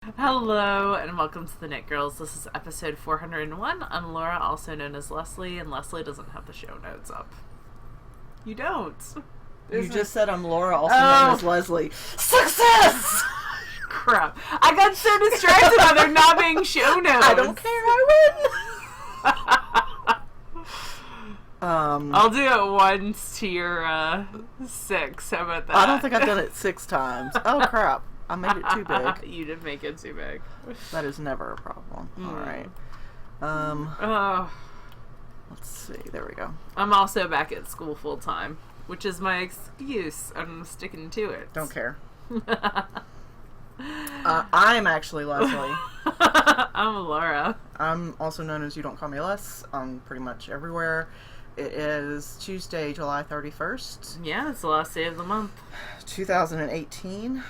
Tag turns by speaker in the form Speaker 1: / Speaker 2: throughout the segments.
Speaker 1: Hello and welcome to the Knit Girls. This is episode 401. I'm Laura, also known as Leslie, and Leslie doesn't have the show notes up. You don't.
Speaker 2: You just said I'm Laura, also known as Leslie. Success!
Speaker 1: Crap. I got so distracted by there not being show notes.
Speaker 2: I don't care, I win!
Speaker 1: I'll do it once to your 6. How about that?
Speaker 2: I don't think I've done it 6 times. Oh crap. I made it too big.
Speaker 1: You did make it too big.
Speaker 2: That is never a problem. Alright. Let's see. There we go.
Speaker 1: I'm also back at school full time, which is my excuse. I'm sticking to it.
Speaker 2: Don't care. I'm actually Leslie.
Speaker 1: I'm Laura.
Speaker 2: I'm also known as You Don't Call Me Les. I'm pretty much everywhere. It is Tuesday, July 31st.
Speaker 1: Yeah, it's the last day of the month.
Speaker 2: 2018.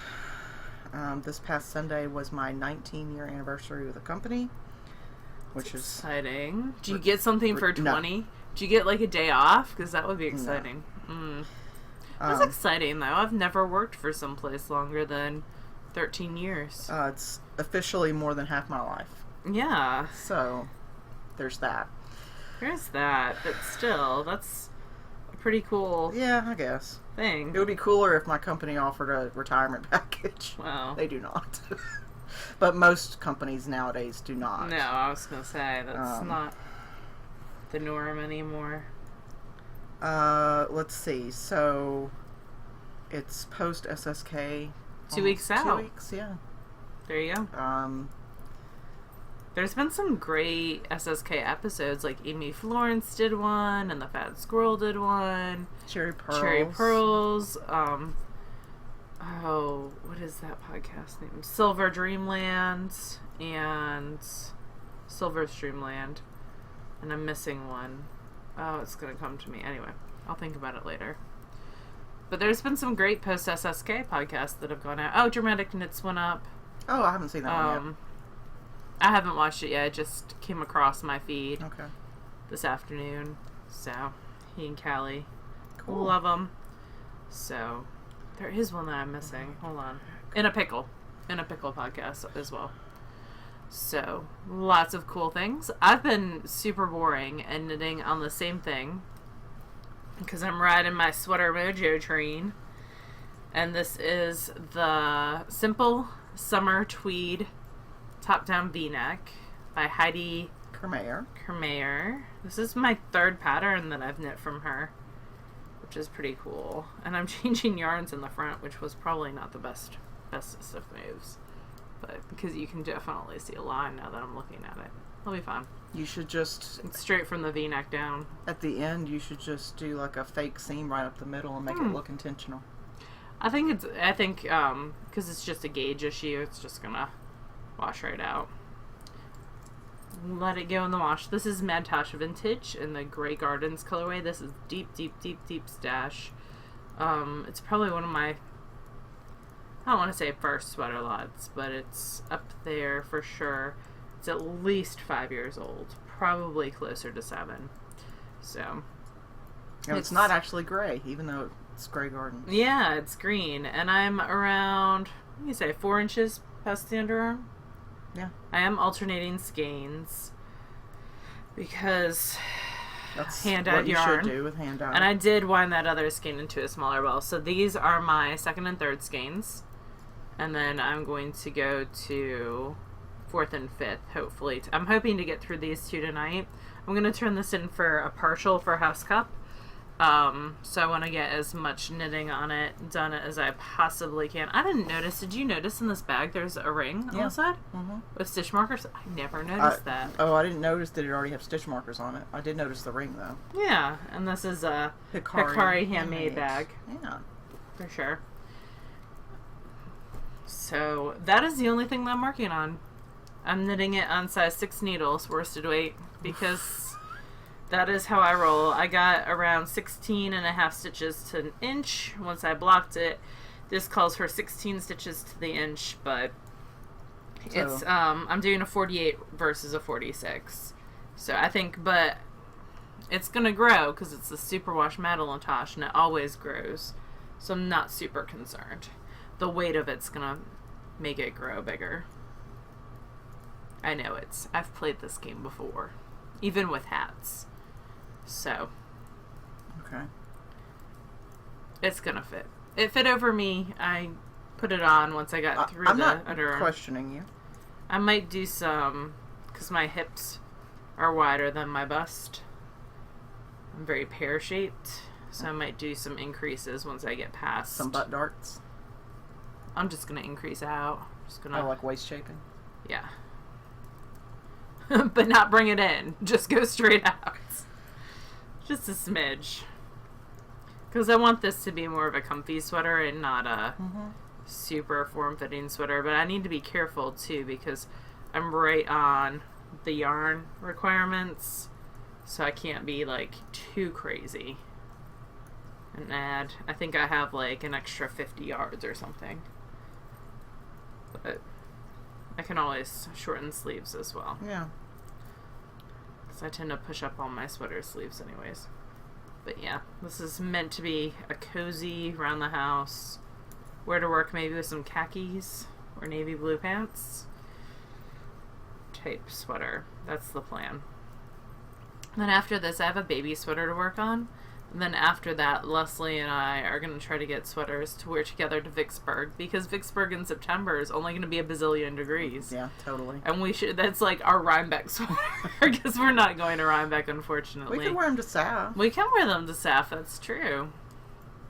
Speaker 2: This past Sunday was my 19-year anniversary with the company, which is
Speaker 1: exciting. Do you get something for 20?
Speaker 2: No.
Speaker 1: Do you get like a day off? Because that would be exciting. No. That's exciting, though. I've never worked for someplace longer than 13 years.
Speaker 2: It's officially more than half my life.
Speaker 1: Yeah.
Speaker 2: So, there's that.
Speaker 1: There's that, but still, that's a pretty cool
Speaker 2: I guess.
Speaker 1: thing.
Speaker 2: It would be cooler if my company offered a retirement package.
Speaker 1: Wow.
Speaker 2: They do not. But most companies nowadays do not.
Speaker 1: No, I was going to say, that's not the norm anymore.
Speaker 2: Let's see. So, it's post SSK.
Speaker 1: 2 weeks out.
Speaker 2: 2 weeks, yeah.
Speaker 1: There you go. There's been some great SSK episodes, like Amy Florence did one, and the Fat Squirrel did one.
Speaker 2: Cherry
Speaker 1: Pearls. What is that podcast name? Silver Dreamland and Silver Streamland. And I'm missing one. Oh, it's going to come to me. Anyway, I'll think about it later. But there's been some great post-SSK podcasts that have gone out. Oh, Dramatic Knits went up.
Speaker 2: Oh, I haven't seen that one yet.
Speaker 1: I haven't watched it yet. It just came across my feed this afternoon. So, he and Callie.
Speaker 2: Cool.
Speaker 1: Love them. So, there is one that I'm missing. Hold on. In a Pickle podcast as well. So, lots of cool things. I've been super boring and knitting on the same thing because I'm riding my sweater mojo train. And this is the Simple Summer Tweed Top-Down V-Neck by Heidi Kermayer. This is my 3rd pattern that I've knit from her, which is pretty cool. And I'm changing yarns in the front, which was probably not the bestest of moves. But because you can definitely see a line now that I'm looking at it. It'll be fun.
Speaker 2: You should just...
Speaker 1: It's straight from the V-neck down.
Speaker 2: At the end, you should just do like a fake seam right up the middle and make it look intentional.
Speaker 1: I think because it's just a gauge issue, it's just gonna wash right out. Let it go in the wash. This is Mad Tasha Vintage in the Grey Gardens colorway. This is deep, deep, deep, deep stash. It's probably one of my, I don't want to say first sweater lots, but it's up there for sure. It's at least 5 years old, probably closer to 7. So,
Speaker 2: and it's not actually gray, even though it's Grey Gardens.
Speaker 1: Yeah, it's green, and I'm around, what do you say, 4 inches past the underarm?
Speaker 2: Yeah.
Speaker 1: I am alternating skeins because
Speaker 2: that's
Speaker 1: hand-dyed
Speaker 2: what you
Speaker 1: yarn.
Speaker 2: should do with hand-dyed.
Speaker 1: And I did wind that other skein into a smaller ball. So these are my 2nd and 3rd skeins. And then I'm going to go to 4th and 5th, hopefully. I'm hoping to get through these 2 tonight. I'm going to turn this in for a partial for House Cup. So I want to get as much knitting on it done as I possibly can. I didn't notice. Did you notice in this bag there's a ring on the side? With stitch markers? I never noticed that.
Speaker 2: Oh, I didn't notice that it already have stitch markers on it. I did notice the ring, though.
Speaker 1: Yeah, and this is a Hikari handmade bag.
Speaker 2: Yeah.
Speaker 1: For sure. So, that is the only thing that I'm working on. I'm knitting it on size 6 needles, worsted weight, because that is how I roll. I got around 16.5 stitches to an inch once I blocked it. This calls for 16 stitches to the inch, but it's I'm doing a 48 versus a 46. So I think, but it's gonna grow because it's a superwash Madeline Tosh and it always grows. So I'm not super concerned. The weight of it's gonna make it grow bigger. I know I've played this game before, even with hats. So.
Speaker 2: Okay.
Speaker 1: It's gonna fit. It fit over me. I put it on once I got through
Speaker 2: I'm
Speaker 1: the
Speaker 2: not
Speaker 1: underarm.
Speaker 2: questioning you.
Speaker 1: I might do some, because my hips are wider than my bust. I'm very pear-shaped, so I might do some increases once I get past.
Speaker 2: Some butt darts.
Speaker 1: I'm just gonna increase out. Just gonna.
Speaker 2: Oh, like waist shaping.
Speaker 1: Yeah. But not bring it in. Just go straight out. Just a smidge. Because I want this to be more of a comfy sweater and not a super form-fitting sweater. But I need to be careful, too, because I'm right on the yarn requirements. So I can't be, like, too crazy. And I think I have, like, an extra 50 yards or something. But I can always shorten sleeves as well.
Speaker 2: Yeah.
Speaker 1: Because I tend to push up on my sweater sleeves anyways. But yeah, this is meant to be a cozy around the house. Wear to work maybe with some khakis or navy blue pants type sweater. That's the plan. And then after this, I have a baby sweater to work on. And then after that, Leslie and I are going to try to get sweaters to wear together to Vicksburg. Because Vicksburg in September is only going to be a bazillion degrees.
Speaker 2: Yeah, totally.
Speaker 1: And that's like our Rhinebeck sweater. Because we're not going to Rhinebeck, unfortunately.
Speaker 2: We can wear them to SAF.
Speaker 1: We can wear them to SAF, that's true.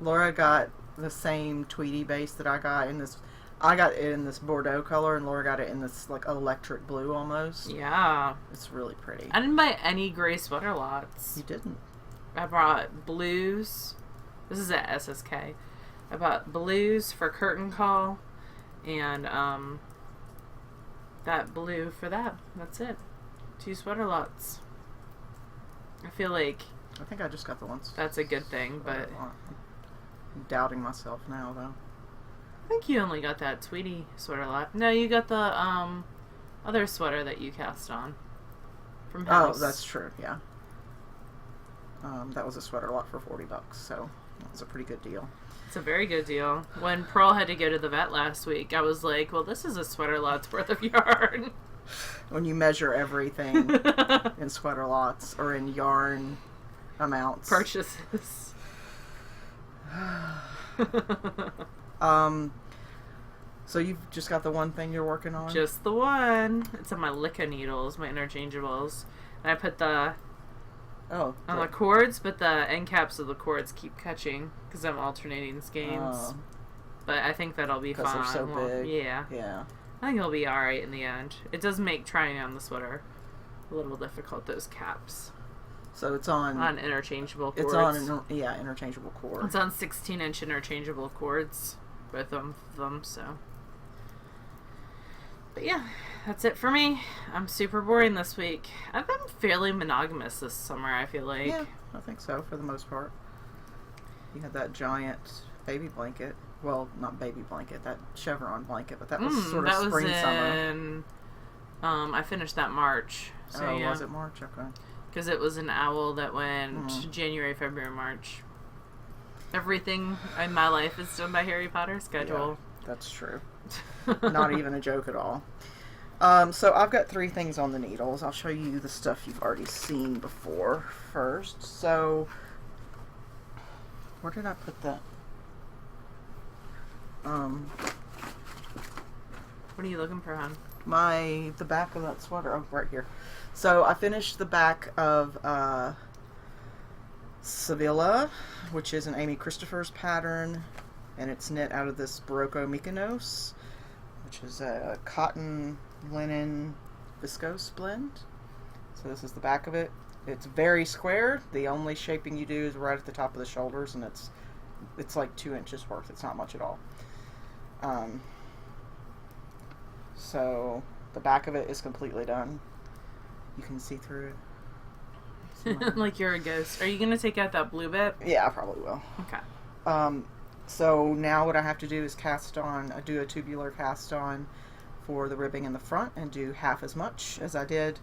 Speaker 2: Laura got the same Tweety base that I got in this. I got it in this Bordeaux color, and Laura got it in this, like, electric blue almost.
Speaker 1: Yeah.
Speaker 2: It's really pretty.
Speaker 1: I didn't buy any gray sweater lots.
Speaker 2: You didn't?
Speaker 1: I brought blues. This is at SSK. I bought blues for curtain call, and that blue for that. That's it. 2 sweater lots. I feel like
Speaker 2: I think I just got the ones.
Speaker 1: that's a good thing, but
Speaker 2: I'm doubting myself now, though.
Speaker 1: I think you only got that Tweety sweater lot. No, you got the other sweater that you cast on from House.
Speaker 2: Oh, that's true. Yeah. That was a sweater lot for $40, so that was a pretty good deal.
Speaker 1: It's a very good deal. When Pearl had to go to the vet last week, I was like, well, this is a sweater lot's worth of yarn.
Speaker 2: When you measure everything in sweater lots or in yarn amounts.
Speaker 1: Purchases.
Speaker 2: So you've just got the one thing you're working on?
Speaker 1: Just the one. It's on my Licca needles, my interchangeables. And I put the on the cords, but the end caps of the cords keep catching because I'm alternating skeins. But I think that'll be fine.
Speaker 2: Because they're so big.
Speaker 1: Yeah.
Speaker 2: Yeah.
Speaker 1: I think it'll be alright in the end. It does make trying on the sweater a little difficult, those caps.
Speaker 2: So it's on
Speaker 1: interchangeable cords.
Speaker 2: It's on, interchangeable cords.
Speaker 1: It's on 16-inch interchangeable cords, both of them, so. But yeah, that's it for me. I'm super boring this week. I've been fairly monogamous this summer, I feel like.
Speaker 2: Yeah, I think so, for the most part. You had that giant baby blanket. Well, not baby blanket, that chevron blanket, but that was sort of spring, summer.
Speaker 1: I finished that March. So yeah.
Speaker 2: Was it March? Okay.
Speaker 1: Because it was an owl that went January, February, March. Everything in my life is done by Harry Potter schedule.
Speaker 2: Yeah, that's true. Not even a joke at all. So I've got 3 things on the needles. I'll show you the stuff you've already seen before first. So, where did I put that?
Speaker 1: What are you looking for, hon?
Speaker 2: The back of that sweater. Oh, right here. So I finished the back of Sevilla, which is an Amy Christopher's pattern, and it's knit out of this Barocco Mykonos, which is a cotton linen viscose blend. So this is the back of it. It's very square. The only shaping you do is right at the top of the shoulders, and it's like 2 inches worth. It's not much at all. So the back of it is completely done. You can see through it.
Speaker 1: Like you're a ghost. Are you going to take out that blue bit?
Speaker 2: Yeah, I probably will.
Speaker 1: Okay.
Speaker 2: So now what I have to do is do a tubular cast on for the ribbing in the front and do half as much as I did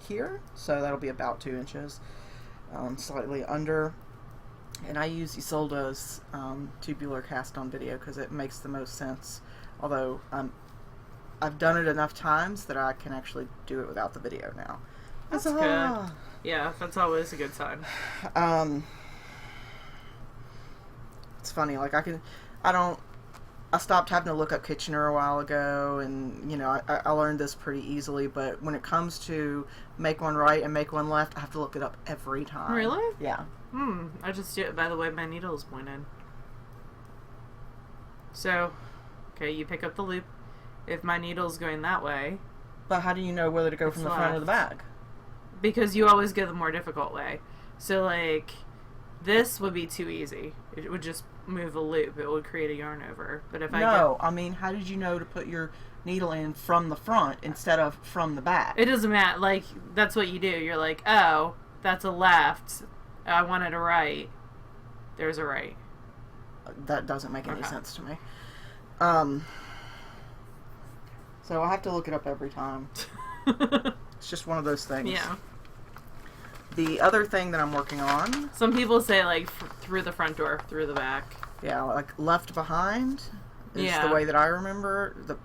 Speaker 2: here. So that'll be about 2 inches, slightly under. And I use Isolde's tubular cast on video because it makes the most sense. Although I've done it enough times that I can actually do it without the video now.
Speaker 1: That's good. Yeah, that's always a good sign.
Speaker 2: It's funny, like I stopped having to look up Kitchener a while ago, and, you know, I learned this pretty easily, but when it comes to make one right and make one left, I have to look it up every time.
Speaker 1: Really?
Speaker 2: Yeah.
Speaker 1: I just do it by the way my needle is pointed. So, okay, you pick up the loop. If my needle's going that way...
Speaker 2: But how do you know whether to go from the front or the back?
Speaker 1: Because you always go the more difficult way. So, like, this would be too easy. It would just move the loop. It would create a yarn over. But if
Speaker 2: I mean, how did you know to put your needle in from the front instead of from the back?
Speaker 1: It doesn't matter. Like, that's what you do. You're like, oh, that's a left. I wanted a right. There's a right.
Speaker 2: That doesn't make any sense to me. So I have to look it up every time. It's just one of those things.
Speaker 1: Yeah.
Speaker 2: The other thing that I'm working on...
Speaker 1: Some people say, like, through the front door, through the back.
Speaker 2: Yeah, like, left behind is the way that I remember.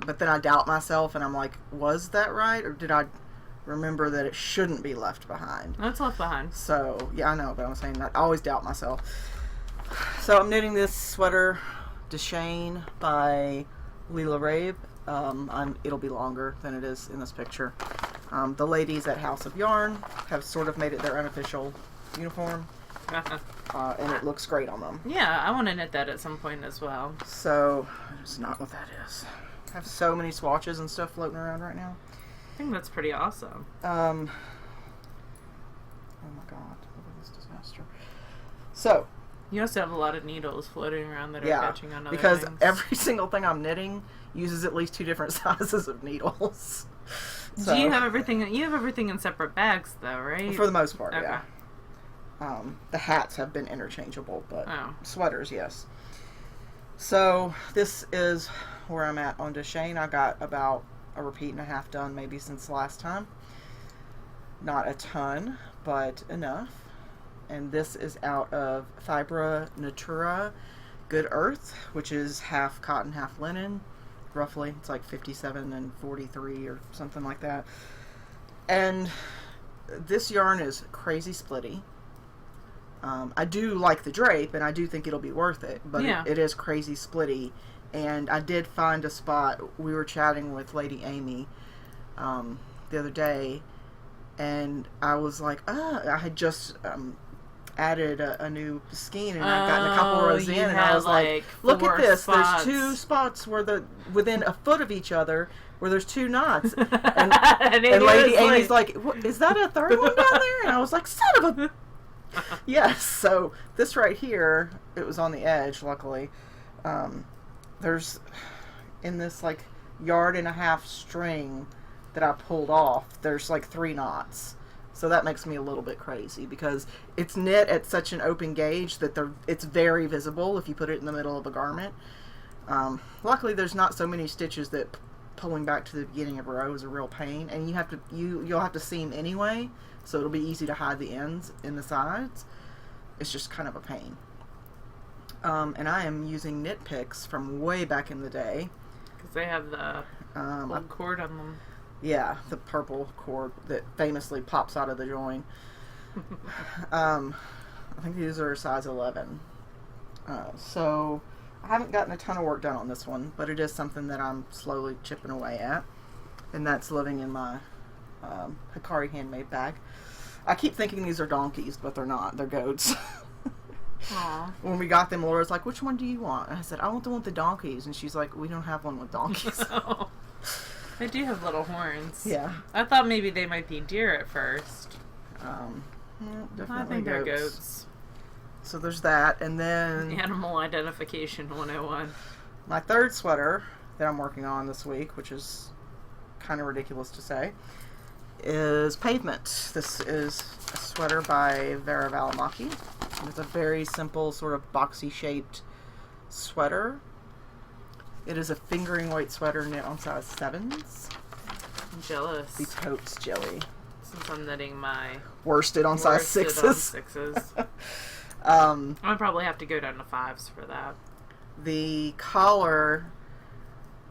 Speaker 2: But then I doubt myself, and I'm like, was that right? Or did I remember that it shouldn't be left behind?
Speaker 1: That's left behind.
Speaker 2: So, yeah, I know, but I'm saying that I always doubt myself. So I'm knitting this sweater, Deshane by Leela Rabe. It'll be longer than it is in this picture. The ladies at House of Yarn have sort of made it their unofficial uniform. And it looks great on them.
Speaker 1: Yeah, I want to knit that at some point as well.
Speaker 2: So, that's not what that is. I have so many swatches and stuff floating around right now.
Speaker 1: I think that's pretty awesome.
Speaker 2: Oh my god, look at this disaster. So,
Speaker 1: you also have a lot of needles floating around that are catching on other
Speaker 2: because
Speaker 1: things.
Speaker 2: every single thing I'm knitting uses at least 2 different sizes of needles. So,
Speaker 1: do you have everything? You have everything in separate bags, though, right?
Speaker 2: For the most part,
Speaker 1: okay.
Speaker 2: Yeah. The hats have been interchangeable, but sweaters, yes. So this is where I'm at on Deshane. I got about a repeat and a half done, maybe since last time. Not a ton, but enough. And this is out of Fibra Natura Good Earth, which is half cotton, half linen. Roughly, it's like 57 and 43 or something like that. And this yarn is crazy splitty. I do like the drape, and I do think it'll be worth it, but it is crazy splitty. And I did find a spot. We were chatting with Lady Amy the other day, and I was like, I had just added a new skein, and I'd gotten a couple rows in, and I was like, look at this, there's 2 spots where within a foot of each other where there's 2 knots, and Lady Amy's like, is that a third one down there? And I was like, son of a... Yes, so this right here, it was on the edge, luckily. There's, in this like yard and a half string that I pulled off, there's like 3 knots. So that makes me a little bit crazy because it's knit at such an open gauge that it's very visible if you put it in the middle of a garment. Luckily, there's not so many stitches that pulling back to the beginning of a row is a real pain, and you'll have to seam anyway, so it'll be easy to hide the ends in the sides. It's just kind of a pain. And I am using knit picks from way back in the day
Speaker 1: because they have the old cord on them.
Speaker 2: Yeah, the purple cord that famously pops out of the join. I think these are a size 11. So I haven't gotten a ton of work done on this one, but it is something that I'm slowly chipping away at. And that's living in my Hikari handmade bag. I keep thinking these are donkeys, but they're not. They're goats.
Speaker 1: Aww.
Speaker 2: When we got them, Laura's like, which one do you want? And I said, I want the one with the donkeys. And she's like, we don't have one with donkeys.
Speaker 1: They do have little horns.
Speaker 2: Yeah.
Speaker 1: I thought maybe they might be deer at first.
Speaker 2: Definitely
Speaker 1: I think they're goats.
Speaker 2: So there's that, and then...
Speaker 1: Animal Identification 101.
Speaker 2: My third sweater that I'm working on this week, which is kind of ridiculous to say, is Pavement. This is a sweater by Vera Valimaki. It's a very simple, sort of boxy-shaped sweater. It is a fingering weight sweater knit on size 7s.
Speaker 1: I'm jealous.
Speaker 2: The totes jelly.
Speaker 1: Since I'm knitting my...
Speaker 2: Worsted on size 6s.
Speaker 1: I'd probably have to go down to 5s for that.
Speaker 2: The collar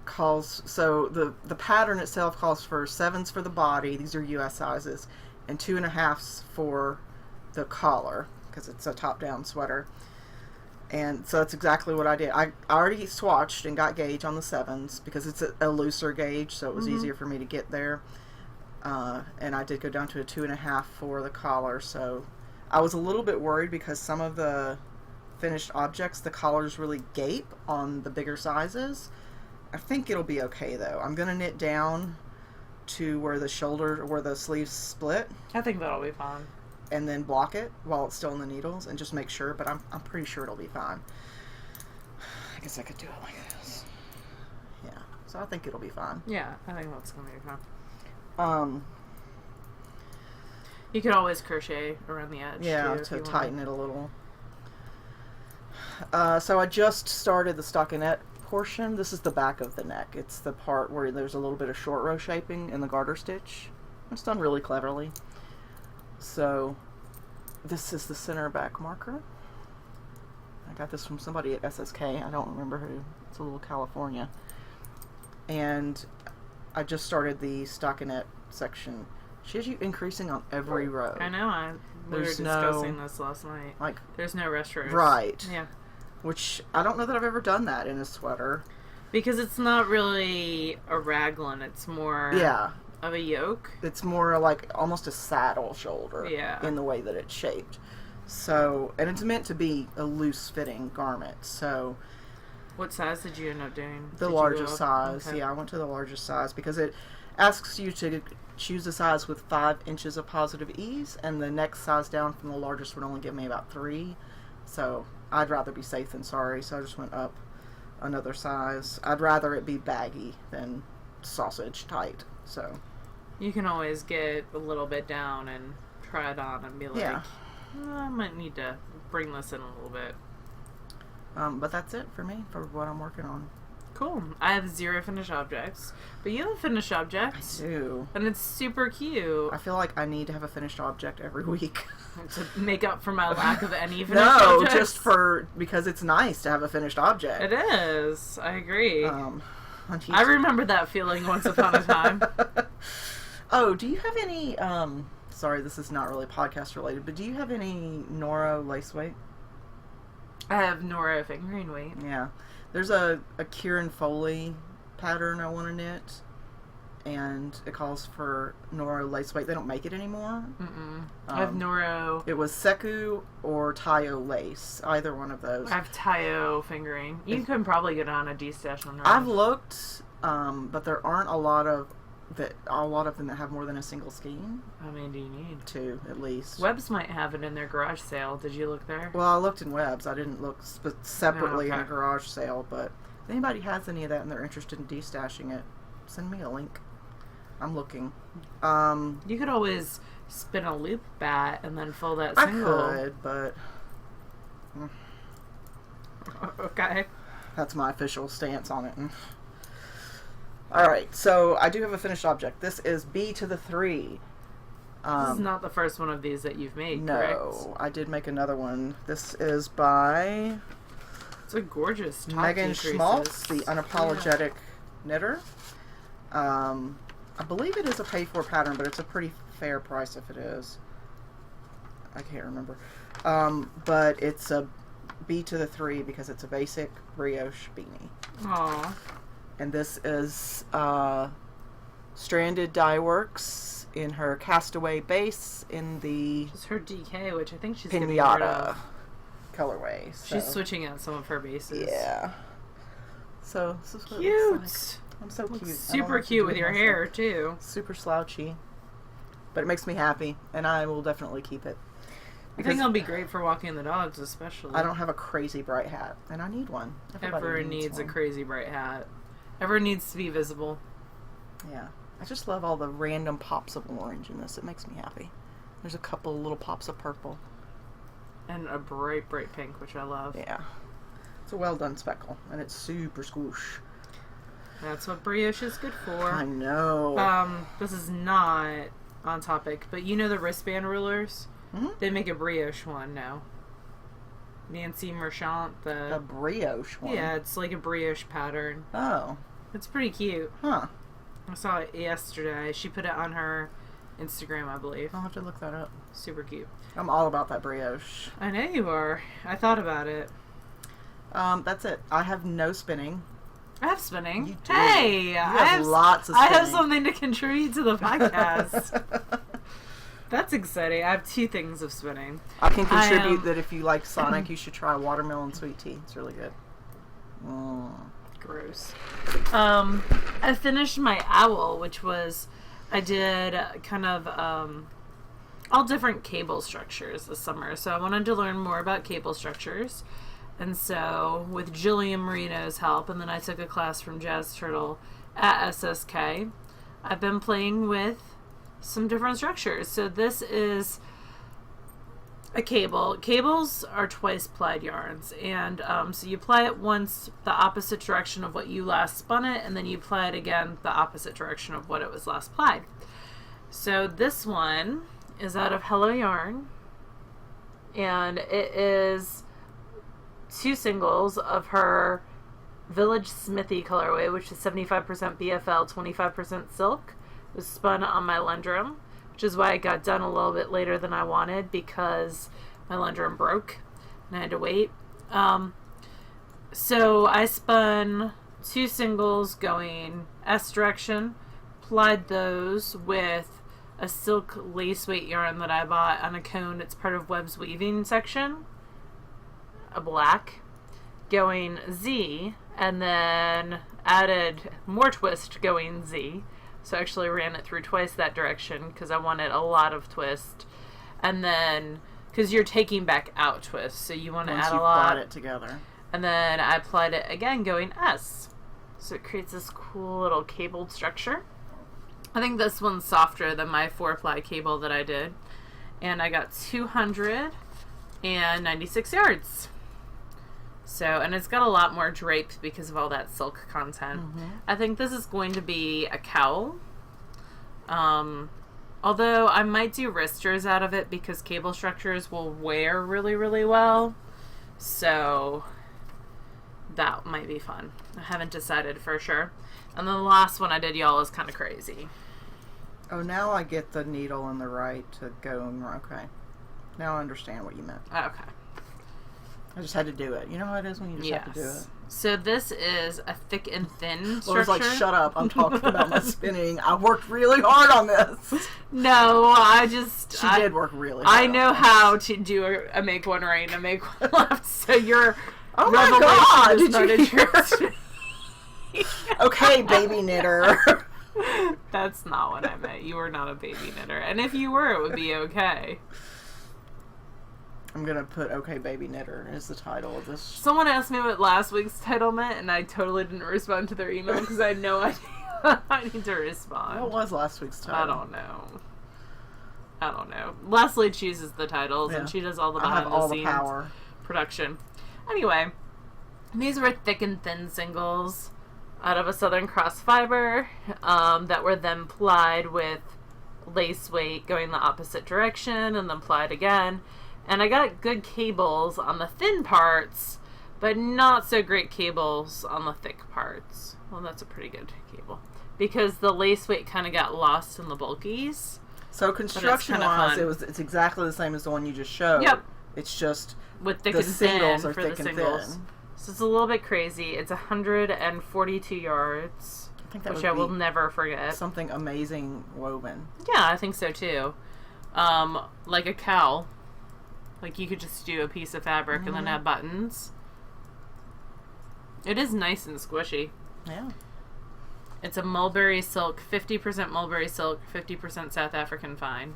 Speaker 2: the pattern itself calls for 7s for the body. These are US sizes, and 2.5s for the collar because it's a top-down sweater. And so that's exactly what I did. I already swatched and got gauge on the 7s because it's a looser gauge, so it was easier for me to get there. And I did go down to a 2.5 for the collar. So I was a little bit worried because some of the finished objects, the collars really gape on the bigger sizes. I think it'll be okay though. I'm gonna knit down to where the sleeves split.
Speaker 1: I think that'll be fine.
Speaker 2: And then block it while it's still in the needles and just make sure, but I'm pretty sure it'll be fine. I guess I could do it like this. Yeah, so I think it'll be fine.
Speaker 1: Yeah, I think that's gonna be fine. You could always crochet around the edge.
Speaker 2: Yeah,
Speaker 1: too,
Speaker 2: to tighten it a little. So I just started the stockinette portion. This is the back of the neck. It's the part where there's a little bit of short row shaping in the garter stitch. It's done really cleverly. So this is the center back marker. I got this from somebody at SSK. I don't remember who. It's a little California. And I just started the stockinette section. She has you increasing on every row.
Speaker 1: I know. We were discussing this last night.
Speaker 2: Like,
Speaker 1: there's no rest rows.
Speaker 2: Right.
Speaker 1: Yeah.
Speaker 2: Which I don't know that I've ever done that in a sweater.
Speaker 1: Because it's not really a raglan. It's more of a yoke.
Speaker 2: It's more like almost a saddle shoulder in the way that it's shaped. So, and it's meant to be a loose fitting garment. So,
Speaker 1: what size did you end up doing?
Speaker 2: The largest size. Okay. Yeah, I went to the largest size because it asks you to choose a size with 5 inches of positive ease, and the next size down from the largest would only give me about 3. So I'd rather be safe than sorry, so I just went up another size. I'd rather it be baggy than sausage tight. So
Speaker 1: you can always get a little bit down and try it on and be like, I might need to bring this in a little bit.
Speaker 2: But that's it for me for what I'm working on.
Speaker 1: Cool. I have 0 finished objects, but you have a finished object.
Speaker 2: I do.
Speaker 1: And it's super cute.
Speaker 2: I feel like I need to have a finished object every week.
Speaker 1: To make up for my lack of any finished objects?
Speaker 2: No, just because it's nice to have a finished object.
Speaker 1: It is. I agree. I remember that feeling once upon a time.
Speaker 2: Oh, do you have any, sorry, this is not really podcast related, but do you have any Noro lace weight?
Speaker 1: I have Noro fingering weight.
Speaker 2: Yeah. There's a Kieran Foley pattern I want to knit, and it calls for Noro lace weight. They don't make it anymore.
Speaker 1: I have Noro.
Speaker 2: It was Seku or Tayo lace, either one of those.
Speaker 1: I have Tayo fingering. You can probably get on a D-stash on Noro.
Speaker 2: I've looked, but there aren't a lot of them that have more than a single skein.
Speaker 1: How many do you need? 2,
Speaker 2: at least.
Speaker 1: Webb's might have it in their garage sale. Did you look there?
Speaker 2: Well, I looked in Webb's. I didn't look separately in a garage sale, but if anybody has any of that and they're interested in destashing it, send me a link. I'm looking.
Speaker 1: You could always spin a loop bat and then fill that single.
Speaker 2: I could, but...
Speaker 1: Okay.
Speaker 2: That's my official stance on it. Alright, so I do have a finished object. This is B to the 3.
Speaker 1: This is not the first one of these that you've made, correct?
Speaker 2: No, I did make another one. This is by...
Speaker 1: It's a gorgeous top
Speaker 2: Megan Schmaltz, the Unapologetic Knitter. I believe it is a pay-for pattern, but it's a pretty fair price if it is. I can't remember. But it's a B to the 3 because it's a basic brioche beanie.
Speaker 1: Aww.
Speaker 2: And this is Stranded Dye Works in her Castaway base in the...
Speaker 1: It's her DK, which I think she's
Speaker 2: Pinata colorway. So.
Speaker 1: She's switching out some of her bases.
Speaker 2: Yeah. So, this is what
Speaker 1: cute!
Speaker 2: it looks like. I'm so cute.
Speaker 1: Super cute with your hair, too.
Speaker 2: Super slouchy. But it makes me happy, and I will definitely keep it.
Speaker 1: I think it'll be great for walking the dogs, especially.
Speaker 2: I don't have a crazy bright hat, and I need one.
Speaker 1: Everyone needs a crazy bright hat. Everyone needs to be visible.
Speaker 2: Yeah. I just love all the random pops of orange in this. It makes me happy. There's a couple little pops of purple.
Speaker 1: And a bright, bright pink, which I love.
Speaker 2: Yeah. It's a well done speckle, and it's super squoosh.
Speaker 1: That's what brioche is good for.
Speaker 2: I know.
Speaker 1: This is not on topic, but you know the wristband rulers?
Speaker 2: Mm-hmm.
Speaker 1: They make a brioche one now. Nancy Merchant,
Speaker 2: a brioche one?
Speaker 1: Yeah, it's like a brioche pattern.
Speaker 2: Oh.
Speaker 1: It's pretty cute.
Speaker 2: Huh.
Speaker 1: I saw it yesterday. She put it on her Instagram, I believe.
Speaker 2: I'll have to look that up.
Speaker 1: Super cute.
Speaker 2: I'm all about that brioche.
Speaker 1: I know you are. I thought about it.
Speaker 2: That's it. I have no spinning.
Speaker 1: I have spinning.
Speaker 2: You do.
Speaker 1: Hey!
Speaker 2: You have lots of
Speaker 1: I
Speaker 2: spinning.
Speaker 1: have something to contribute to the podcast. That's exciting. I have 2 things of spinning.
Speaker 2: I can contribute that if you like Sonic, you should try watermelon sweet tea. It's really good.
Speaker 1: Gross. I finished my owl, which was, I did kind of all different cable structures this summer. So I wanted to learn more about cable structures. And so with Jillian Marino's help, and then I took a class from Jazz Turtle at SSK, I've been playing with some different structures. So this is a cable. Cables are twice plied yarns, and so you ply it once the opposite direction of what you last spun it, and then you ply it again the opposite direction of what it was last plied. So this one is out of Hello Yarn, and it is 2 singles of her Village Smithy colorway, which is 75% BFL, 25% silk. It was spun on my Lundrum, which is why it got done a little bit later than I wanted, because my Lundrum broke and I had to wait. So I spun 2 singles going S direction, plied those with a silk lace weight yarn that I bought on a cone. It's part of Webb's weaving section, a black, going Z, and then added more twist going Z. So I actually ran it through twice that direction because I wanted a lot of twist. And then, because you're taking back out twist, so you want to add a lot.
Speaker 2: Once you've it together.
Speaker 1: And then I applied it again going S. So it creates this cool little cabled structure. I think this one's softer than my 4-ply cable that I did. And I got 296 yards. So, and it's got a lot more drape because of all that silk content. Mm-hmm. I think this is going to be a cowl. Although I might do wristers out of it because cable structures will wear really, really well. So that might be fun. I haven't decided for sure. And then the last one I did, y'all, is kind of crazy.
Speaker 2: Oh, now I get the needle and the right to go. Okay. Now I understand what you meant.
Speaker 1: Okay.
Speaker 2: I just had to do it. You know how it is when you just have to do it?
Speaker 1: So this is a thick and thin structure.
Speaker 2: Laura's like, shut up. I'm talking about my spinning. I worked really hard on this.
Speaker 1: No, I just...
Speaker 2: She did work really hard.
Speaker 1: I know how to do a make one right and a make one left. So your
Speaker 2: oh my God,
Speaker 1: did you hear?
Speaker 2: Okay, baby knitter.
Speaker 1: That's not what I meant. You were not a baby knitter. And if you were, it would be okay.
Speaker 2: I'm gonna put "Okay, Baby Knitter" as the title of this.
Speaker 1: Someone asked me what last week's title meant, and I totally didn't respond to their email because I had no idea. I need to respond.
Speaker 2: What was last week's title?
Speaker 1: I don't know. Leslie chooses the titles, and she does all the behind-the-scenes production. Anyway, these were thick and thin singles out of a Southern Cross fiber that were then plied with lace weight going the opposite direction, and then plied again. And I got good cables on the thin parts, but not so great cables on the thick parts. Well, that's a pretty good cable. Because the lace weight kind of got lost in the bulkies.
Speaker 2: So construction-wise, it's exactly the same as the one you just showed.
Speaker 1: Yep.
Speaker 2: It's just
Speaker 1: with thick
Speaker 2: the
Speaker 1: and
Speaker 2: singles
Speaker 1: thin
Speaker 2: are
Speaker 1: for
Speaker 2: thick
Speaker 1: the
Speaker 2: and
Speaker 1: singles.
Speaker 2: thin.
Speaker 1: So it's a little bit crazy. It's 142 yards, which I will never forget.
Speaker 2: Something amazing woven.
Speaker 1: Yeah, I think so too. Like a cowl. Like, you could just do a piece of fabric and then add buttons. It is nice and squishy.
Speaker 2: Yeah.
Speaker 1: It's a mulberry silk, 50% mulberry silk, 50% South African fine.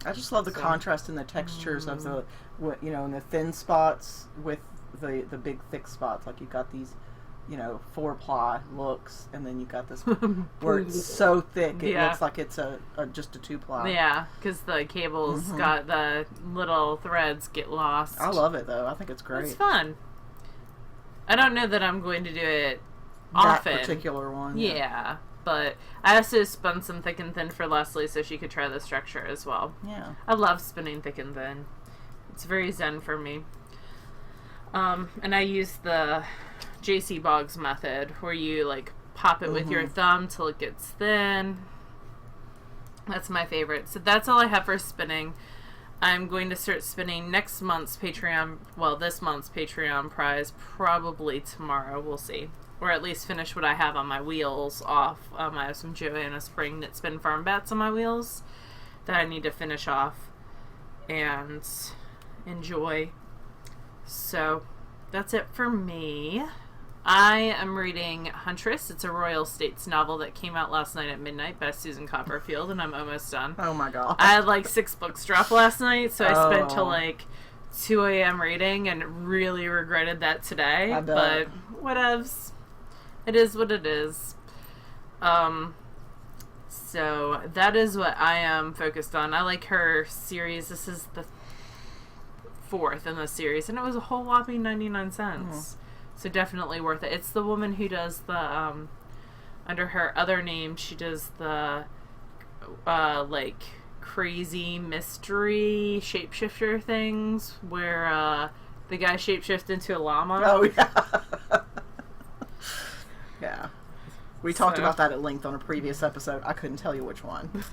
Speaker 2: I just love the contrast in the textures of the, in the thin spots with the big thick spots. Like, you've got these, 4-ply looks, and then you've got this where it's so thick it looks like it's just a 2-ply.
Speaker 1: Yeah, because the cables got the little threads get lost.
Speaker 2: I love it, though. I think it's great.
Speaker 1: It's fun. I don't know that I'm going to do it often.
Speaker 2: That particular one.
Speaker 1: Yeah, but I also spun some thick and thin for Leslie so she could try the structure as well.
Speaker 2: Yeah.
Speaker 1: I love spinning thick and thin. It's very zen for me. And I use the JC Boggs method where you pop it with your thumb till it gets thin. That's my favorite. So that's all I have for spinning. I'm going to start spinning next month's Patreon, this month's Patreon prize, probably tomorrow. We'll see. Or at least finish what I have on my wheels off. I have some Joanna Spring Knit Spin Farm bats on my wheels that I need to finish off and enjoy. So that's it for me. I am reading Huntress. It's a Royal States novel that came out last night at midnight by Susan Copperfield, and I'm almost done.
Speaker 2: Oh my god.
Speaker 1: I had like 6 books drop last night, so I spent till like 2 a.m. reading and really regretted that today.
Speaker 2: I bet.
Speaker 1: But whatevs. It is what it is. So that is what I am focused on. I like her series. This is the 4th in the series, and it was a whole whopping 99 cents. So definitely worth it. It's the woman who does the, under her other name, she does the, like, crazy mystery shapeshifter things where, the guy shapeshifts into a llama.
Speaker 2: Oh, yeah. Yeah. We talked about that at length on a previous episode. I couldn't tell you which one.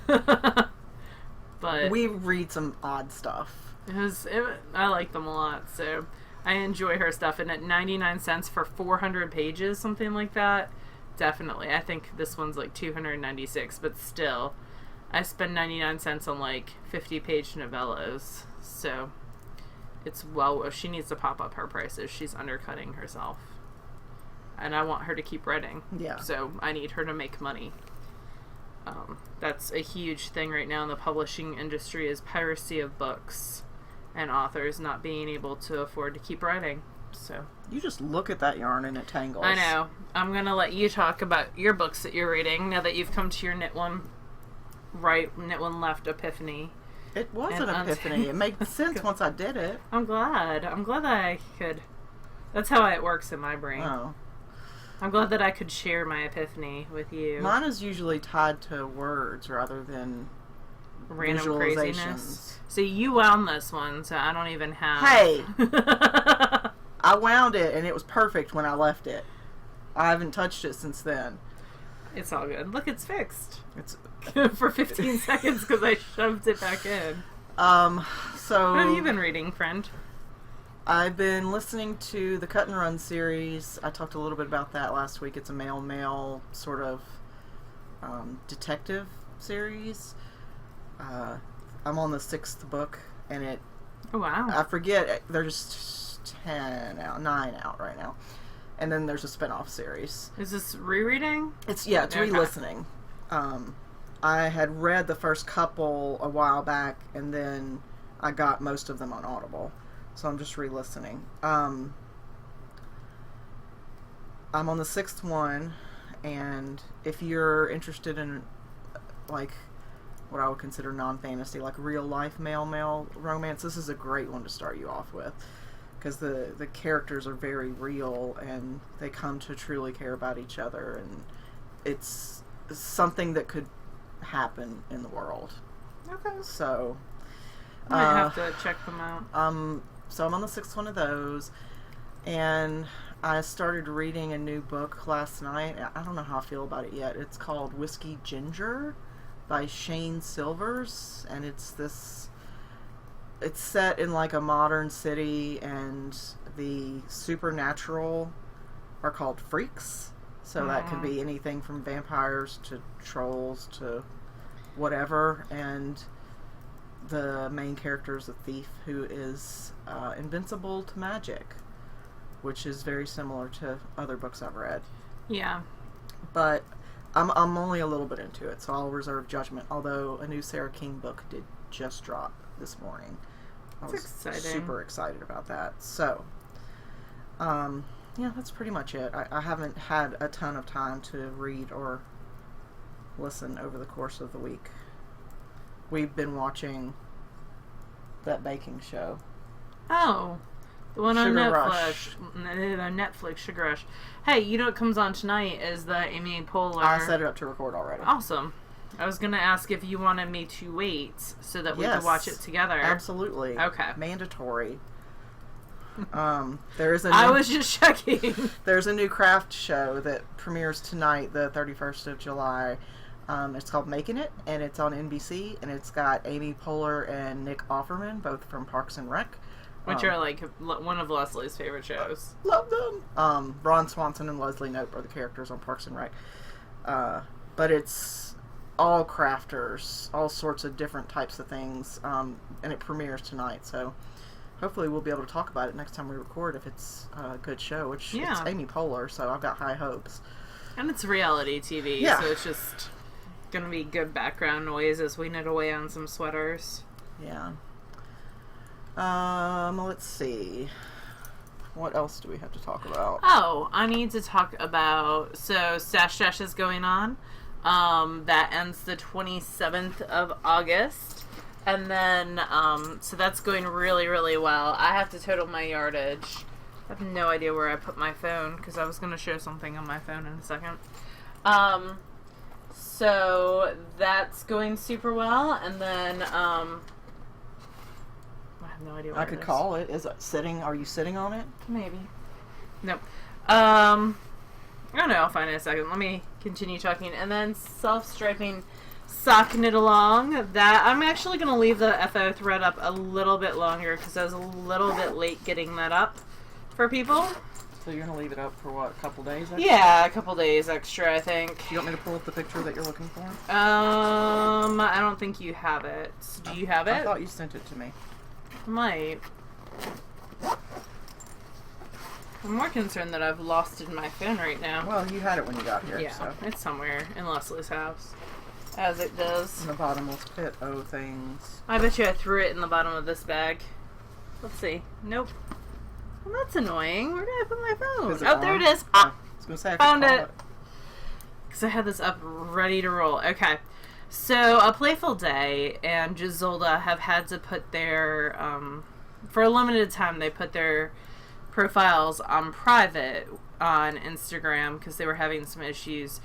Speaker 1: But
Speaker 2: we read some odd stuff.
Speaker 1: I like them a lot, so I enjoy her stuff. And at 99 cents for 400 pages, something like that, definitely. I think this one's like 296, but still, I spend 99 cents on like 50-page novellas, so it's she needs to pop up her prices. She's undercutting herself. And I want her to keep writing.
Speaker 2: Yeah.
Speaker 1: So I need her to make money. That's a huge thing right now in the publishing industry is piracy of books and authors not being able to afford to keep writing. So
Speaker 2: you just look at that yarn and it tangles.
Speaker 1: I know. I'm going to let you talk about your books that you're reading now that you've come to your Knit One Right, Knit One Left epiphany.
Speaker 2: It was an epiphany. It made sense once I did it.
Speaker 1: I'm glad. I'm glad that I could. That's how it works in my brain.
Speaker 2: Oh.
Speaker 1: I'm glad that I could share my epiphany with you.
Speaker 2: Mine is usually tied to words rather than
Speaker 1: random
Speaker 2: visualizations.
Speaker 1: Craziness. So you wound this one, so I don't even have...
Speaker 2: Hey! I wound it, and it was perfect when I left it. I haven't touched it since then.
Speaker 1: It's all good. Look, it's fixed.
Speaker 2: It's
Speaker 1: for 15 seconds because I shoved it back in.
Speaker 2: So...
Speaker 1: What have you been reading, friend?
Speaker 2: I've been listening to the Cut and Run series. I talked a little bit about that last week. It's a male sort of detective series. I'm on the 6th book, and it...
Speaker 1: Oh, wow.
Speaker 2: I forget. There's 9 out right now. And then there's a spin-off series.
Speaker 1: Is this rereading?
Speaker 2: It's re-listening. I had read the first couple a while back, and then I got most of them on Audible. So I'm just re-listening. I'm on the 6th one, and if you're interested in, like, what I would consider non-fantasy, like real-life male romance, this is a great one to start you off with. Because the characters are very real, and they come to truly care about each other, and it's something that could happen in the world.
Speaker 1: Okay.
Speaker 2: So...
Speaker 1: I might have to check them out.
Speaker 2: So I'm on the 6th one of those, and I started reading a new book last night. I don't know how I feel about it yet. It's called Whiskey Ginger by Shane Silvers, and it's set in like a modern city, and the supernatural are called freaks. So that could be anything from vampires to trolls to whatever, and the main character is a thief who is invincible to magic, which is very similar to other books I've read.
Speaker 1: Yeah.
Speaker 2: But I'm only a little bit into it, so I'll reserve judgment, although a new Sarah King book did just drop this morning.
Speaker 1: That's exciting.
Speaker 2: Super excited about that. So, yeah, that's pretty much it. I haven't had a ton of time to read or listen over the course of the week. We've been watching that baking show.
Speaker 1: Oh, the one
Speaker 2: Sugar
Speaker 1: on
Speaker 2: Rush.
Speaker 1: Netflix, Sugar Rush. Hey, you know what comes on tonight is the Amy Poehler.
Speaker 2: I set it up to record already.
Speaker 1: Awesome. I was going to ask if you wanted me to wait so that we could watch it together.
Speaker 2: Absolutely.
Speaker 1: Okay.
Speaker 2: Mandatory. There is a
Speaker 1: I was just checking.
Speaker 2: There's a new craft show that premieres tonight, the 31st of July. It's called Making It, and it's on NBC, and it's got Amy Poehler and Nick Offerman, both from Parks and Rec.
Speaker 1: Which are, like, one of Leslie's favorite shows.
Speaker 2: Love them! Ron Swanson and Leslie Knope are the characters on Parks and Rec. But it's all crafters, all sorts of different types of things, and it premieres tonight, so hopefully we'll be able to talk about it next time we record if it's a good show, which it's Amy Poehler, so I've got high hopes. And
Speaker 1: it's reality TV, so it's just gonna be good background noise as we knit away on some sweaters.
Speaker 2: Yeah. Let's see. What else do we have to talk about?
Speaker 1: Oh, I need to talk about, so Stash Dash is going on. That ends the 27th of August. And then, so that's going really, really well. I have to total my yardage. I have no idea where I put my phone, because I was going to show something on my phone in a second. So that's going super well, and then, I have no idea where
Speaker 2: I could call it. Is it sitting? Are you sitting on it?
Speaker 1: Maybe. Nope. I don't know. I'll find it in a second. Let me continue talking. And then self-striping sock knit along. That I'm actually going to leave the FO thread up a little bit longer because I was a little bit late getting that up for people.
Speaker 2: So you're going to leave it up for what, a couple days?
Speaker 1: Yeah, a couple days extra, I think.
Speaker 2: Do you want me to pull up the picture that you're looking for?
Speaker 1: I don't think you have it. Do you have it?
Speaker 2: I thought you sent it to me.
Speaker 1: I might. I'm more concerned that I've lost it in my phone right now.
Speaker 2: Well, you had it when you got here.
Speaker 1: Yeah,
Speaker 2: so.
Speaker 1: it's somewhere in Leslie's house. As it does.
Speaker 2: In the bottomless pit, things.
Speaker 1: I bet you I threw it in the bottom of this bag. Let's see. Nope. Well, that's annoying. Where did I put my phone? Oh, there it is.
Speaker 2: I was going to say, I
Speaker 1: found it. Because I had this up ready to roll. Okay. So, A Playful Day and Gisolda have had to put their, for a limited time, they put their profiles on private on Instagram because they were having some issues.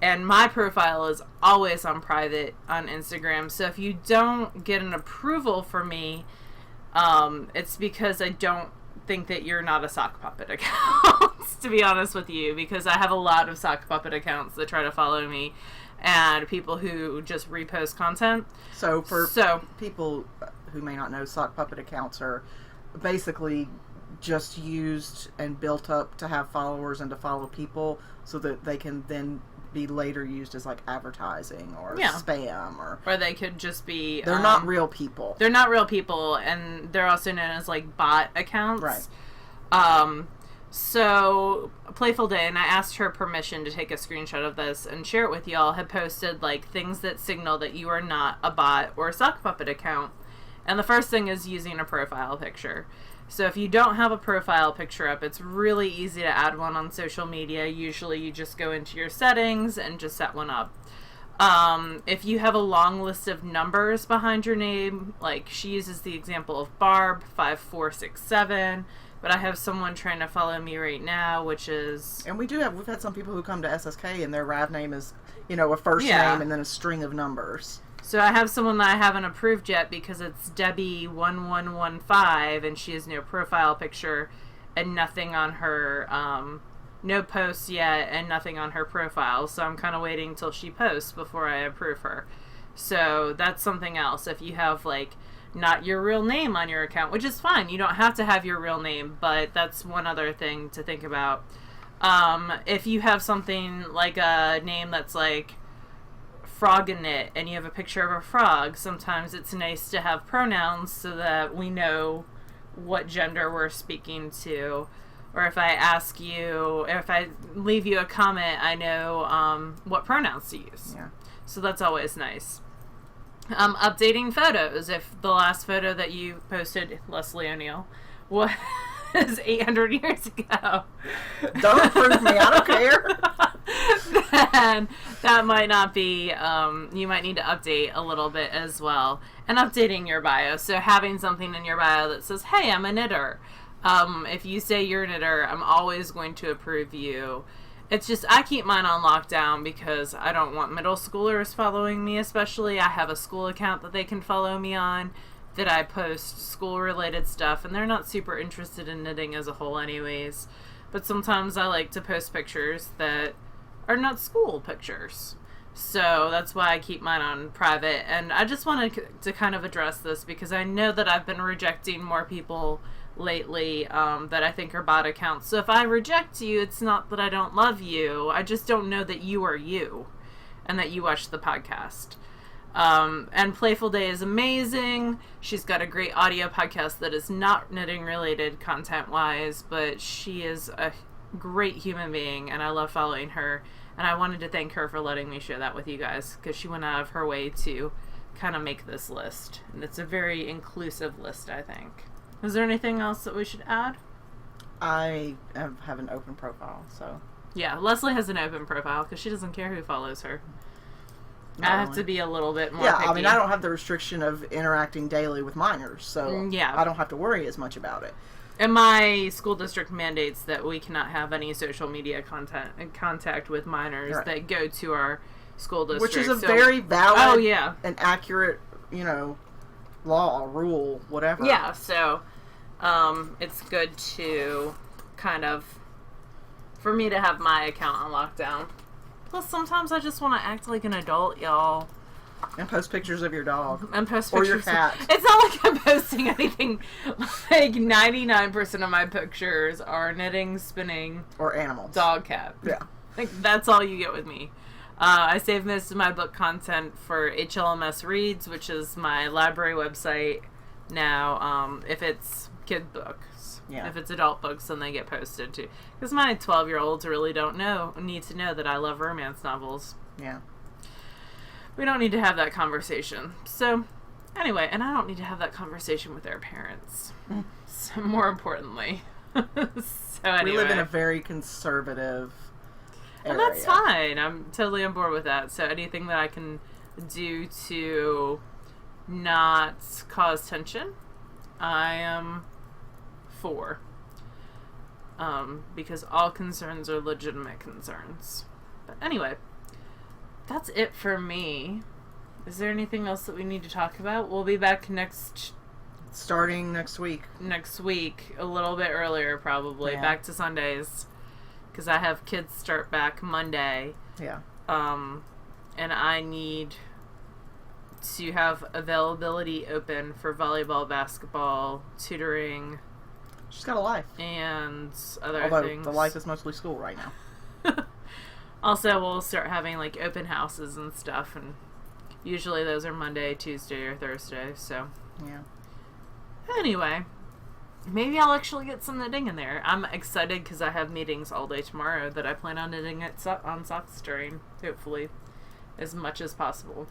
Speaker 1: And my profile is always on private on Instagram. So if you don't get an approval for me, it's because I don't think that you're not a sock puppet account, to be honest with you, because I have a lot of sock puppet accounts that try to follow me and people who just repost content.
Speaker 2: So people who may not know, sock puppet accounts are basically just used and built up to have followers and to follow people so that they can then be later used as like advertising or spam or they
Speaker 1: could just be
Speaker 2: they're not real people.
Speaker 1: They're not real people, and they're also known as like bot accounts.
Speaker 2: Right.
Speaker 1: So Playful Day, and I asked her permission to take a screenshot of this and share it with y'all, had posted like things that signal that you are not a bot or a sock puppet account. And the first thing is using a profile picture. So if you don't have a profile picture up, it's really easy to add one on social media. Usually you just go into your settings and just set one up. If you have a long list of numbers behind your name, like she uses the example of Barb 5467, but I have someone trying to follow me right now, which is...
Speaker 2: And we've had some people who come to SSK and their RAV name is, a first name and then a string of numbers.
Speaker 1: So I have someone that I haven't approved yet because it's Debbie1115 and she has no profile picture and nothing on her, no posts yet and nothing on her profile. So I'm kind of waiting till she posts before I approve her. So that's something else. If you have like not your real name on your account, which is fine. You don't have to have your real name, but that's one other thing to think about. If you have something like a name that's like Frog and Knit and you have a picture of a frog, sometimes it's nice to have pronouns so that we know what gender we're speaking to. Or if I leave you a comment, I know what pronouns to use.
Speaker 2: Yeah.
Speaker 1: So that's always nice. Updating photos. If the last photo that you posted, Leslie O'Neill, was 800 years ago.
Speaker 2: Don't approve me, I don't care.
Speaker 1: Then that might not be, you might need to update a little bit as well. And updating your bio. So having something in your bio that says, hey, I'm a knitter. If you say you're a knitter, I'm always going to approve you. It's just, I keep mine on lockdown because I don't want middle schoolers following me, especially. I have a school account that they can follow me on. that I post school-related stuff, and they're not super interested in knitting as a whole anyways. But sometimes I like to post pictures that are not school pictures. So that's why I keep mine on private. And I just wanted to kind of address this because I know that I've been rejecting more people lately that I think are bot accounts. So if I reject you, it's not that I don't love you. I just don't know that you are you and that you watch the podcast. And Playful Day is amazing. She's got a great audio podcast that is not knitting related content wise, but she is a great human being and I love following her. And I wanted to thank her for letting me share that with you guys because she went out of her way to kind of make this list. And it's a very inclusive list, I think. Is there anything else that we should add?
Speaker 2: I have an open profile, so.
Speaker 1: Yeah, Leslie has an open profile because she doesn't care who follows her. I have to be a little bit more picky.
Speaker 2: I mean, I don't have the restriction of interacting daily with minors, so
Speaker 1: yeah.
Speaker 2: I don't have to worry as much about it.
Speaker 1: And my school district mandates that we cannot have any social media contact with minors that go to our school district.
Speaker 2: Which is a very valid
Speaker 1: yeah.
Speaker 2: and accurate, law, rule, whatever.
Speaker 1: Yeah, so it's good to kind of, for me to have my account on lockdown. Plus, sometimes I just want to act like an adult, y'all.
Speaker 2: And post pictures of your dog.
Speaker 1: And post
Speaker 2: or
Speaker 1: pictures.
Speaker 2: Your cat.
Speaker 1: It's not like I'm posting anything. Like 99% of my pictures are knitting, spinning,
Speaker 2: or animals.
Speaker 1: Dog, cat.
Speaker 2: Yeah.
Speaker 1: Like that's all you get with me. I save most of my book content for HLMS Reads, which is my library website now. If it's kid books.
Speaker 2: Yeah.
Speaker 1: If it's adult books, then they get posted too. Because my 12-year-olds really need to know that I love romance novels.
Speaker 2: Yeah.
Speaker 1: We don't need to have that conversation. So, anyway, and I don't need to have that conversation with their parents. So, more importantly. So, anyway.
Speaker 2: We live in a very conservative area.
Speaker 1: And that's fine. I'm totally on board with that. So, anything that I can do to not cause tension, I am for. Because all concerns are legitimate concerns. But anyway. That's it for me. Is there anything else that we need to talk about? We'll be back
Speaker 2: starting next week.
Speaker 1: Next week, a little bit earlier probably.
Speaker 2: Yeah.
Speaker 1: Back to Sundays. Because I have kids start back Monday.
Speaker 2: Yeah.
Speaker 1: And I need to have availability open for volleyball, basketball, tutoring.
Speaker 2: She's got a life.
Speaker 1: And other
Speaker 2: Although
Speaker 1: things.
Speaker 2: the life is mostly school right now.
Speaker 1: Also, we'll start having, like, open houses and stuff, and usually those are Monday, Tuesday, or Thursday, so.
Speaker 2: Yeah.
Speaker 1: Anyway, maybe I'll actually get some knitting in there. I'm excited because I have meetings all day tomorrow that I plan on knitting on socks during, hopefully, as much as possible.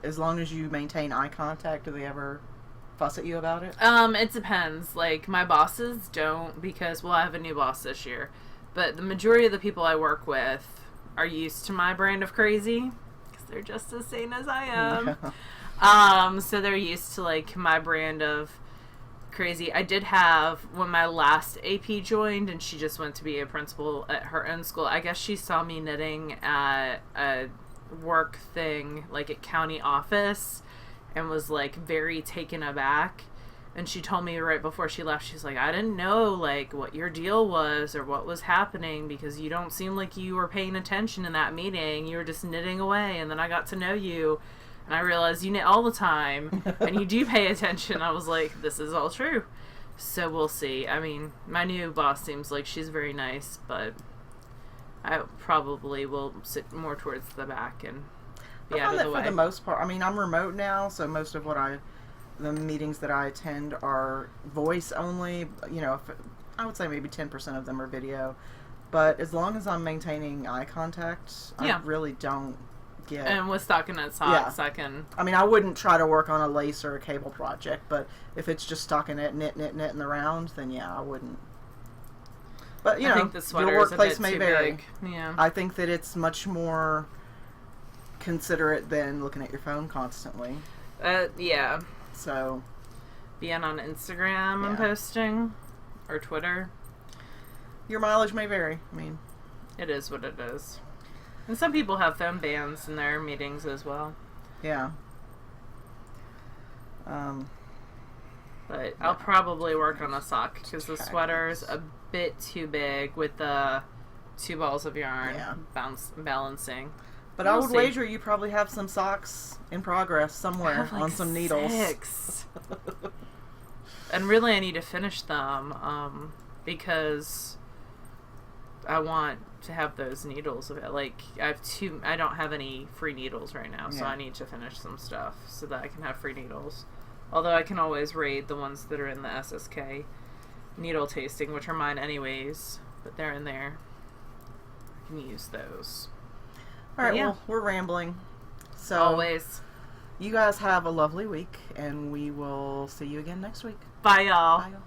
Speaker 2: As long as you maintain eye contact, do they ever fuss at you about it?
Speaker 1: It depends. Like, my bosses don't because, I have a new boss this year. But the majority of the people I work with are used to my brand of crazy because they're just as sane as I am. So they're used to like my brand of crazy. I did have when my last AP joined and she just went to be a principal at her own school. I guess she saw me knitting at a work thing like at county office and was like very taken aback. And she told me right before she left, she's like, I didn't know, like, what your deal was or what was happening because you don't seem like you were paying attention in that meeting. You were just knitting away. And then I got to know you, and I realized you knit all the time, and you do pay attention. I was like, this is all true. So we'll see. I mean, my new boss seems like she's very nice, but I probably will sit more towards the back and be out of the way.
Speaker 2: For the most part, I mean, I'm remote now, so most of the meetings that I attend are voice only. I would say maybe 10% of them are video. But as long as I'm maintaining eye contact, I really don't get...
Speaker 1: And with stockinette socks, I can...
Speaker 2: I mean, I wouldn't try to work on a lace or a cable project, but if it's just stockinette, knit in the round, then yeah, I wouldn't. But,
Speaker 1: I think the sweater
Speaker 2: your workplace
Speaker 1: is a bit
Speaker 2: may
Speaker 1: too
Speaker 2: vary.
Speaker 1: big. Yeah.
Speaker 2: I think that it's much more considerate than looking at your phone constantly.
Speaker 1: Yeah.
Speaker 2: So,
Speaker 1: being on Instagram and posting, or Twitter.
Speaker 2: Your mileage may vary. I mean,
Speaker 1: it is what it is. And some people have phone bans in their meetings as well.
Speaker 2: Yeah.
Speaker 1: But I'll probably work on a sock because the sweater's a bit too big with the 2 balls of yarn balancing.
Speaker 2: But I would wager you probably have some socks in progress somewhere on some needles.
Speaker 1: 6. And really I need to finish them because I want to have those needles. Like, I don't have any free needles right now, so I need to finish some stuff so that I can have free needles. Although I can always raid the ones that are in the SSK needle tasting, which are mine anyways, but they're in there. I can use those.
Speaker 2: Alright, well, we're rambling. So
Speaker 1: always.
Speaker 2: You guys have a lovely week, and we will see you again next week.
Speaker 1: Bye, y'all.
Speaker 2: Bye, y'all.